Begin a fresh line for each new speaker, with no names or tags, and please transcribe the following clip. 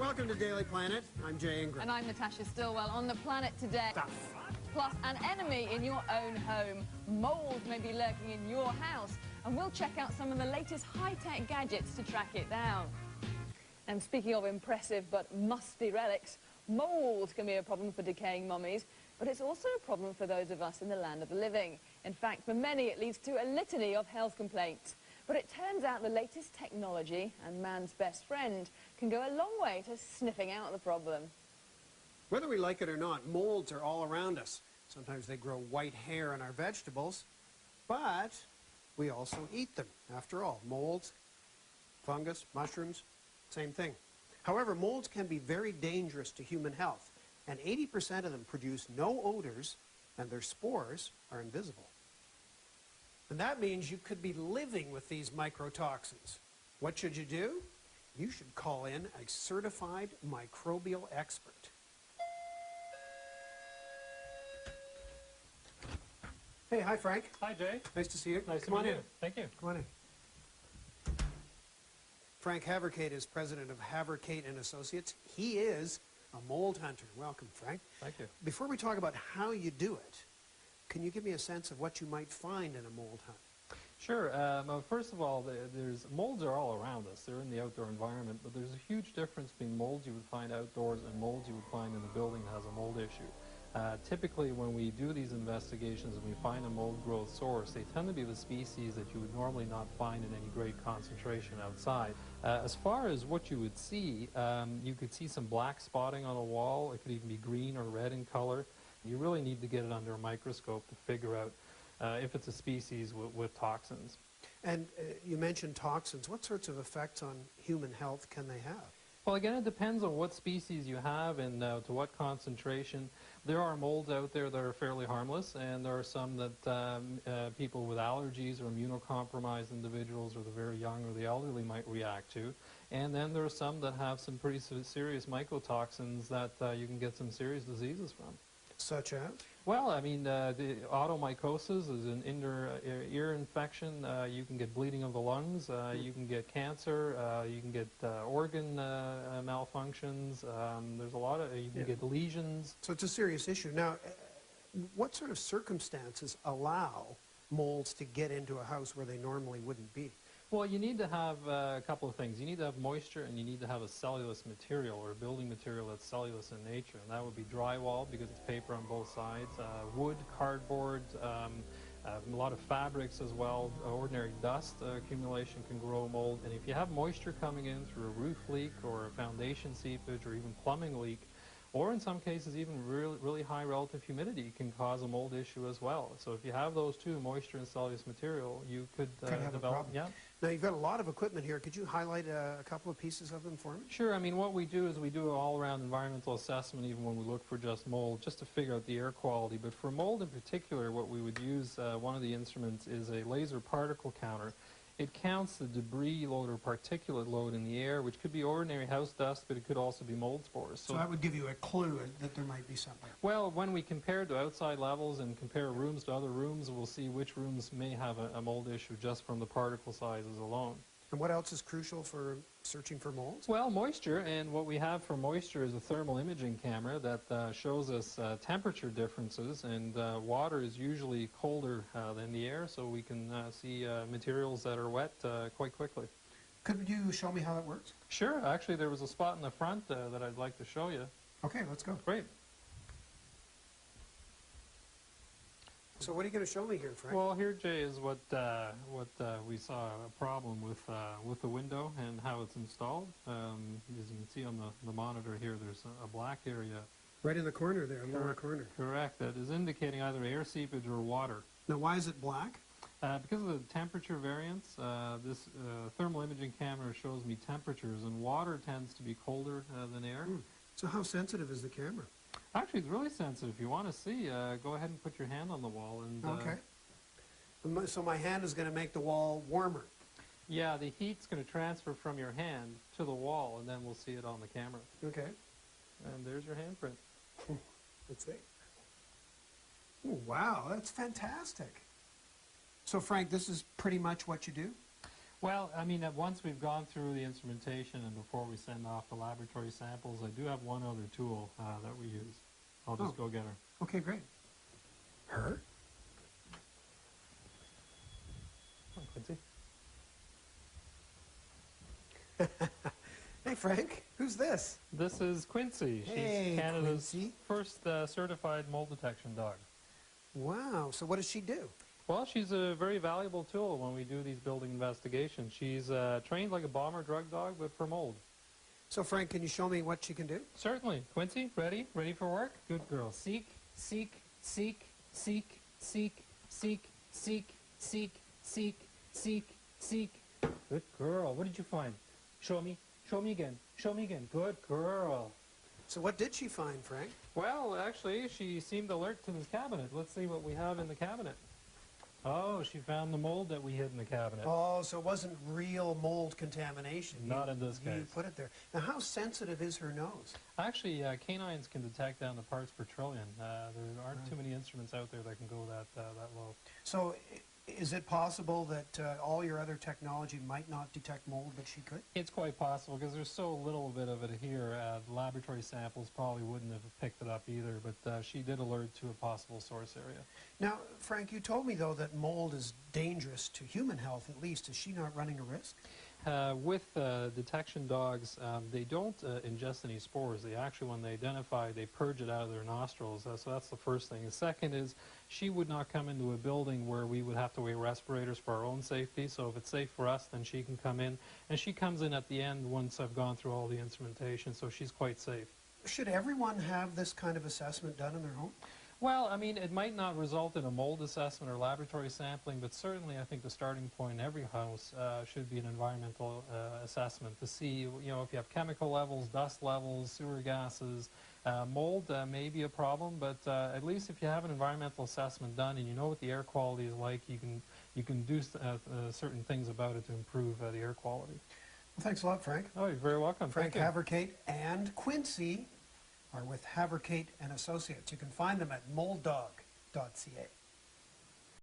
Welcome to Daily Planet. I'm Jay Ingram.
And I'm Natasha Stillwell. On the planet today, plus an enemy in your own home. Mold may be lurking in your house, and we'll check out some of the latest high-tech gadgets to track it down. And speaking of impressive but musty relics, mold can be a problem for decaying mummies, but it's also a problem for those of us in the land of the living. In fact, for many, it leads to a litany of health complaints. But it turns out the latest technology, and man's best friend, can go a long way to sniffing out the problem.
Whether we like it or not, molds are all around us. Sometimes they grow white hair on our vegetables, but we also eat them. After all, molds, fungus, mushrooms, same thing. However, molds can be very dangerous to human health, and 80% of them produce no odors, and their spores are invisible. And that means you could be living with these microtoxins. What should you do? You should call in a certified microbial expert. Hey, hi Frank.
Hi Jay.
Nice to see you.
Nice
Come
to
on
meet
in.
you. Thank you.
Come on in. Frank Haverkate is president of Haverkate and Associates. He is a mold hunter. Welcome, Frank.
Thank you.
Before we talk about how you do it, can you give me a sense of what you might find in a mold hunt?
Sure. Well, first of all, molds are all around us. They're in the outdoor environment, but there's a huge difference between molds you would find outdoors and molds you would find in a building that has a mold issue. Typically, when we do these investigations and we find a mold growth source, they tend to be the species that you would normally not find in any great concentration outside. As far as what you would see, you could see some black spotting on a wall. It could even be green or red in color. You really need to get it under a microscope to figure out if it's a species with toxins.
And you mentioned toxins. What sorts of effects on human health can they have?
Well, again, it depends on what species you have and to what concentration. There are molds out there that are fairly harmless, and there are some that people with allergies or immunocompromised individuals or the very young or the elderly might react to. And then there are some that have some pretty serious mycotoxins that you can get some serious diseases from.
Such as?
Well, I mean, the automycosis is an ear infection. You can get bleeding of the lungs. You can get cancer. You can get organ malfunctions. There's a lot of, you can get lesions.
So it's a serious issue. Now, what sort of circumstances allow molds to get into a house where they normally wouldn't be?
Well, you need to have a couple of things. You need to have moisture, and you need to have a cellulose material or a building material that's cellulose in nature. And that would be drywall because it's paper on both sides, wood, cardboard, a lot of fabrics as well. Ordinary dust accumulation can grow mold. And if you have moisture coming in through a roof leak or a foundation seepage or even plumbing leak, or in some cases even really high relative humidity can cause a mold issue as well. So if you have those two, moisture and cellulose material, you could
have
develop.
a problem.
Yeah.
Now you've got a lot of equipment here. Could you highlight a couple of pieces of them for me?
Sure. I mean, what we do is we do an all-around environmental assessment even when we look for just mold, just to figure out the air quality. But for mold in particular, what we would use, one of the instruments is a laser particle counter. It counts the debris load or particulate load in the air, which could be ordinary house dust, but it could also be mold spores.
So that would give you a clue that there might be something.
Well, when we compare to outside levels and compare rooms to other rooms, we'll see which rooms may have a mold issue just from the particle sizes alone.
And what else is crucial for searching for molds?
Well, moisture, and what we have for moisture is a thermal imaging camera that shows us temperature differences, and water is usually colder than the air, so we can see materials that are wet quite quickly.
Could you show me how that works?
Sure. Actually, there was a spot in the front that I'd like to show you.
Okay, let's go.
Great.
So what are you going to show me here, Frank?
Well, here, Jay, is what we saw a problem with the window and how it's installed. As you can see on the monitor here, there's a black area.
Right in the corner there, lower corner.
Correct. That is indicating either air seepage or water.
Now, why is it black?
Because of the temperature variance, this thermal imaging camera shows me temperatures, and water tends to be colder than air.
So how sensitive is the camera?
Actually, it's really sensitive. If you want to see, go ahead and put your hand on the wall. And
okay. So my hand is going to make the wall warmer.
Yeah, the heat's going to transfer from your hand to the wall, and then we'll see it on the camera.
Okay.
And there's your handprint.
Let's see. Oh, wow, that's fantastic. So, Frank, this is pretty much what you do?
Well, I mean, once we've gone through the instrumentation and before we send off the laboratory samples, I do have one other tool that we use. I'll just go get her.
Okay, great. Her?
Come on, Quincy.
Hey, Frank, who's this?
This is Quincy.
Hey,
She's Canada's
Quincy.
first certified mold detection dog.
Wow, so what does she do?
Well, she's a very valuable tool when we do these building investigations. She's trained like a bomber drug dog, but for mold.
So, Frank, can you show me what she can do?
Certainly. Quincy, ready? Ready for work? Good girl. Seek, seek, seek, seek, seek, seek, seek, seek, seek, seek, seek. Good girl. What did you find? Show me. Show me again. Show me again. Good girl.
So what did she find, Frank?
Well, actually, she seemed alert to this cabinet. Let's see what we have in the cabinet. Oh, she found the mold that we hid in the cabinet.
Oh, so it wasn't real mold contamination.
Not in this
You
case.
put it there. Now, how sensitive is her nose?
Actually, canines can detect down to parts per trillion. There aren't too many instruments out there that can go that low.
So is it possible that all your other technology might not detect mold, but she could?
It's quite possible because there's so little bit of it here. Laboratory samples probably wouldn't have picked it up either, but she did alert to a possible source area.
Now, Frank, you told me, though, that mold is dangerous to human health, at least. Is she not running a risk?
With detection dogs, they don't ingest any spores. They actually, when they identify, they purge it out of their nostrils. So that's the first thing. The second is she would not come into a building where we would have to wear respirators for our own safety. So if it's safe for us, then she can come in. And she comes in at the end once I've gone through all the instrumentation, so she's quite safe.
Should everyone have this kind of assessment done in their home?
Well, I mean, it might not result in a mold assessment or laboratory sampling, but certainly I think the starting point in every house should be an environmental assessment to see, you know, if you have chemical levels, dust levels, sewer gases. Mold may be a problem, but at least if you have an environmental assessment done and you know what the air quality is like, you can do certain things about it to improve the air quality.
Well, thanks a lot, Frank.
Oh, you're very welcome.
Frank
Thank you.
Haverkate and Quincy are with Haverkate and Associates. You can find them at moulddog.ca.